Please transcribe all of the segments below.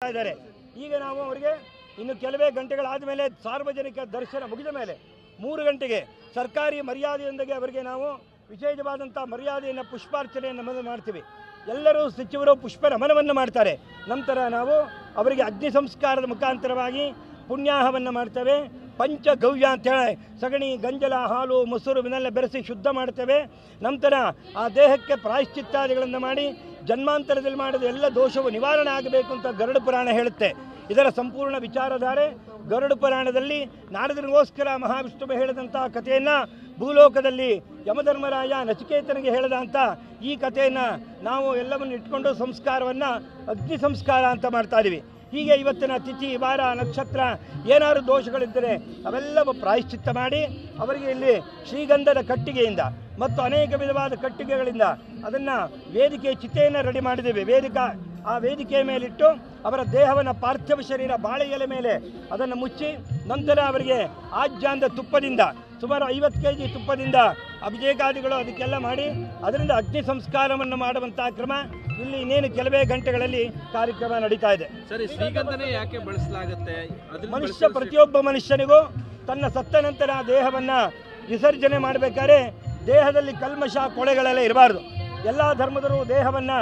ಇದ್ದಾರೆ. ಈಗ ನಾವು ಅವರಿಗೆ ಇನ್ನು ಕೆಲವೇ ಗಂಟೆಗಳಾದ ಮೇಲೆ ಸಾರ್ವಜನಿಕ ದರ್ಶನ ಮುಗಿದ ಮೇಲೆ 3 ಗಂಟೆಗೆ ಸರ್ಕಾರಿ ಮರ್ಯಾದೆಯೊಂದಿಗೆ ಅವರಿಗೆ ನಾವು ವಿಶೇಷವಾದಂಥ ಮರ್ಯಾದೆಯನ್ನು ಪುಷ್ಪಾರ್ಚನೆಯನ್ನು ಮಾಡ್ತೀವಿ. ಎಲ್ಲರೂ ಸಚಿವರು ಪುಷ್ಪ ನಮನವನ್ನು ಮಾಡ್ತಾರೆ. ನಂತರ ನಾವು ಅವರಿಗೆ ಅಗ್ನಿ ಸಂಸ್ಕಾರದ ಮುಖಾಂತರವಾಗಿ ಪುಣ್ಯಾಹವನ್ನು ಮಾಡ್ತೇವೆ. ಪಂಚಗವ್ಯ ಅಂತೇಳಿ ಸಗಣಿ, ಗಂಜಲ, ಹಾಲು, ಮೊಸರು ಇವನ್ನೆಲ್ಲ ಬೆರೆಸಿ ಶುದ್ಧ ಮಾಡ್ತೇವೆ. ನಂತರ ಆ ದೇಹಕ್ಕೆ ಪ್ರಾಯಶ್ಚಿತ್ತಾದಿಗಳನ್ನು ಮಾಡಿ ಜನ್ಮಾಂತರದಲ್ಲಿ ಮಾಡಿದ ಎಲ್ಲ ದೋಷವು ನಿವಾರಣೆ ಆಗಬೇಕು ಅಂತ ಗರುಡ ಪುರಾಣ ಹೇಳುತ್ತೆ. ಇದರ ಸಂಪೂರ್ಣ ವಿಚಾರಧಾರೆ ಗರುಡ ಪುರಾಣದಲ್ಲಿ ನಾರದನಿಗೋಸ್ಕರ ಮಹಾವಿಷ್ಣುವು ಹೇಳಿದಂಥ ಕಥೆಯನ್ನು ಭೂಲೋಕದಲ್ಲಿ ಯಮಧರ್ಮರಾಯ ನಚಿಕೇತನಿಗೆ ಹೇಳಿದಂಥ ಈ ಕಥೆಯನ್ನು ನಾವು ಎಲ್ಲವನ್ನು ಇಟ್ಕೊಂಡು ಸಂಸ್ಕಾರವನ್ನು ಅಗ್ನಿ ಸಂಸ್ಕಾರ ಅಂತ ಮಾಡ್ತಾ ಇದ್ದೀವಿ. ಹೀಗೆ ಇವತ್ತಿನ ತಿಥಿ, ವಾರ, ನಕ್ಷತ್ರ ಏನಾದರೂ ದೋಷಗಳಿದ್ದರೆ ಅವೆಲ್ಲವೂ ಪ್ರಾಯಶ್ಚಿತ್ತ ಮಾಡಿ ಅವರಿಗೆ ಇಲ್ಲಿ ಶ್ರೀಗಂಧದ ಕಟ್ಟಿಗೆಯಿಂದ ಮತ್ತು ಅನೇಕ ವಿಧವಾದ ಕಟ್ಟಿಗೆಗಳಿಂದ ಅದನ್ನು ವೇದಿಕೆ ಚಿತೆಯನ್ನು ರೆಡಿ ಮಾಡಿದ್ದೇವೆ. ಆ ವೇದಿಕೆಯ ಮೇಲಿಟ್ಟು ಅವರ ದೇಹವನ್ನು ಪಾರ್ಥಿವ ಶರೀರ ಬಾಳೆ ಎಲೆ ಮೇಲೆ ಅದನ್ನು ಮುಚ್ಚಿ ನಂತರ ಅವರಿಗೆ ಆಜ್ಯಾಂದ ತುಪ್ಪದಿಂದ ಸುಮಾರು 50 kg ತುಪ್ಪದಿಂದ ಅಭಿಷೇಕಾದಿಗಳು ಅದಕ್ಕೆಲ್ಲ ಮಾಡಿ ಅದರಿಂದ ಅಗ್ನಿ ಸಂಸ್ಕಾರವನ್ನು ಮಾಡುವಂಥ ಕ್ರಮ ಇಲ್ಲಿ ಇನ್ನೇನು ಕೆಲವೇ ಗಂಟೆಗಳಲ್ಲಿ ಕಾರ್ಯಕ್ರಮ ನಡೀತಾ ಇದೆ. ಶ್ರೀಗಂಧನೇ ಯಾಕೆ ಬಳಸಲಾಗುತ್ತೆ? ಪ್ರತಿಯೊಬ್ಬ ಮನುಷ್ಯನಿಗೂ ತನ್ನ ಸತ್ತ ನಂತರ ದೇಹವನ್ನು ವಿಸರ್ಜನೆ ಮಾಡಬೇಕಾದ್ರೆ ದೇಹದಲ್ಲಿ ಕಲ್ಮಶ ಕೊಳೆಗಳೆಲ್ಲ ಇರಬಾರ್ದು. ಎಲ್ಲ ಧರ್ಮದರು ದೇಹವನ್ನು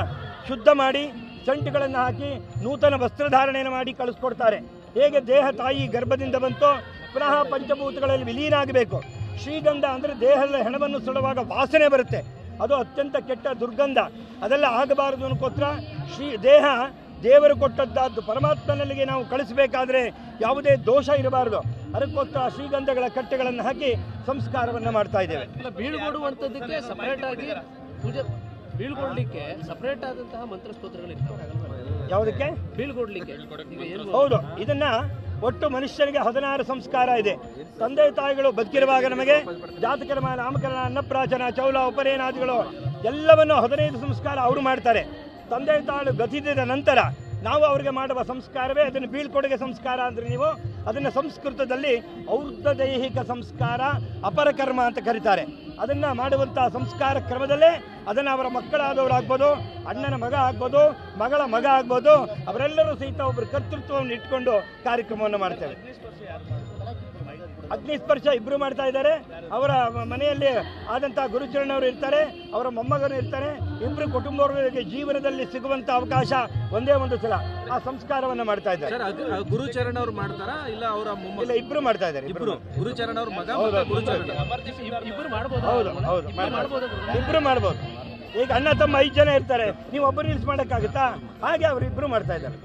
ಶುದ್ಧ ಮಾಡಿ ಸಂಟಿಗಳನ್ನು ಹಾಕಿ ನೂತನ ವಸ್ತ್ರಧಾರಣೆಯನ್ನು ಮಾಡಿ ಕಳಿಸ್ಕೊಡ್ತಾರೆ. ಹೇಗೆ ದೇಹ ತಾಯಿ ಗರ್ಭದಿಂದ ಬಂತೋ ಪುನಃ ಪಂಚಭೂತಗಳಲ್ಲಿ ವಿಲೀನ ಆಗಬೇಕು. ಶ್ರೀಗಂಧ ಅಂದರೆ ದೇಹದ ಹೆಣವನ್ನು ಸುಡುವಾಗ ವಾಸನೆ ಬರುತ್ತೆ, ಅದು ಅತ್ಯಂತ ಕೆಟ್ಟ ದುರ್ಗಂಧ. ಅದೆಲ್ಲ ಆಗಬಾರದು ಅನ್ನೋಕ್ಕೋಸ್ಕರ ದೇಹ ದೇವರು ಕೊಟ್ಟದ್ದಾದ್ದು ಪರಮಾತ್ಮನಲ್ಲಿಗೆ ನಾವು ಕಳಿಸಬೇಕಾದ್ರೆ ಯಾವುದೇ ದೋಷ ಇರಬಾರದು. ಅದಕ್ಕೋಸ್ಕರ ಶ್ರೀಗಂಧಗಳ ಕಟ್ಟೆಗಳನ್ನು ಹಾಕಿ ಸಂಸ್ಕಾರವನ್ನು ಮಾಡ್ತಾ ಇದ್ದೇವೆ. ಬೀಳ್ಕೊಡುವಂಥದ್ದಕ್ಕೆ ಸಪರೇಟ್ ಆಗಿ ಪೂಜೆ ಬೀಳ್ಕೊಡ್ಲಿಕ್ಕೆ ಸಪರೇಟ್ ಆದಂತಹ ಮಂತ್ರ ಸ್ತೋತ್ರಗಳಿರ್ತವೆ. ಯಾವುದಕ್ಕೆ ಬೀಳ್ಕೊಡ್ಲಿಕ್ಕೆ? ಹೌದು, ಇದನ್ನ ಒಟ್ಟು ಮನುಷ್ಯನಿಗೆ 16 ಸಂಸ್ಕಾರ ಇದೆ. ತಂದೆ ತಾಯಿಗಳು ಬದುಕಿರುವಾಗ ನಮಗೆ ಜಾತಕರ್ಮ, ನಾಮಕರಣ, ಅನ್ನಪ್ರಾಶನ, ಚೌಲ, ಉಪನಯನಾದಿಗಳು ಎಲ್ಲವನ್ನು 15 ಸಂಸ್ಕಾರ ಅವರು ಮಾಡ್ತಾರೆ. ತಂದೆ ತಾಯಿಗಳು ಗತಿಸಿದ ನಂತರ ನಾವು ಅವರಿಗೆ ಮಾಡುವ ಸಂಸ್ಕಾರವೇ ಅದನ್ನು ಬೀಳ್ಕೊಡುಗೆ ಸಂಸ್ಕಾರ ಅಂದರೆ ನೀವು ಅದನ್ನು ಸಂಸ್ಕೃತದಲ್ಲಿ ಔರ್ಧದೈಹಿಕ ಸಂಸ್ಕಾರ, ಅಪರಕರ್ಮ ಅಂತ ಕರೀತಾರೆ. ಅದನ್ನು ಮಾಡುವಂಥ ಸಂಸ್ಕಾರ ಕ್ರಮದಲ್ಲೇ ಅದನ್ನು ಅವರ ಮಕ್ಕಳಾದವರಾಗ್ಬೋದು, ಅಣ್ಣನ ಮಗ ಆಗ್ಬೋದು, ಮಗಳ ಮಗ ಆಗ್ಬೋದು, ಅವರೆಲ್ಲರೂ ಸಹಿತ ಒಬ್ಬರು ಕರ್ತೃತ್ವವನ್ನು ಇಟ್ಕೊಂಡು ಕಾರ್ಯಕ್ರಮವನ್ನು ಮಾಡ್ತೇವೆ. ಅಗ್ನಿಸ್ಪರ್ಶ ಇಬ್ಬರು ಮಾಡ್ತಾ ಇದ್ದಾರೆ. ಅವರ ಮನೆಯಲ್ಲಿ ಆದಂಥ ಗುರುಚರಣವರು ಇರ್ತಾರೆ, ಅವರ ಮೊಮ್ಮಗರು ಇರ್ತಾರೆ. ಇಬ್ಬರು ಕುಟುಂಬವರಿಗೆ ಜೀವನದಲ್ಲಿ ಸಿಗುವಂಥ ಅವಕಾಶ ಒಂದೇ ಒಂದು ಸಲ ಆ ಸಂಸ್ಕಾರವನ್ನು ಮಾಡ್ತಾ ಇದ್ದಾರೆ. ಗುರುಚರಣ ಅವರು ಮಾಡ್ತಾರಾ ಇಲ್ಲ ಅವರ ಇಲ್ಲ, ಇಬ್ಬರು ಮಾಡ್ತಾ ಇದ್ದಾರೆ. ಇಬ್ಬರು ಗುರುಚರಣ ಅವ್ರ ಮಗ ಇಬ್ಬರು ಮಾಡ್ಬೋದು. ಹೌದು ಹೌದು, ಇಬ್ಬರು ಮಾಡ್ಬೋದು. ಈಗ ಅಣ್ಣ ತಮ್ಮ 5 ಜನ ಇರ್ತಾರೆ, ನೀವು ಒಬ್ಬರು ನಿಲ್ಸ್ ಮಾಡೋಕ್ಕಾಗುತ್ತಾ? ಹಾಗೆ ಅವರಿಬ್ಬರು ಮಾಡ್ತಾ ಇದ್ದಾರೆ.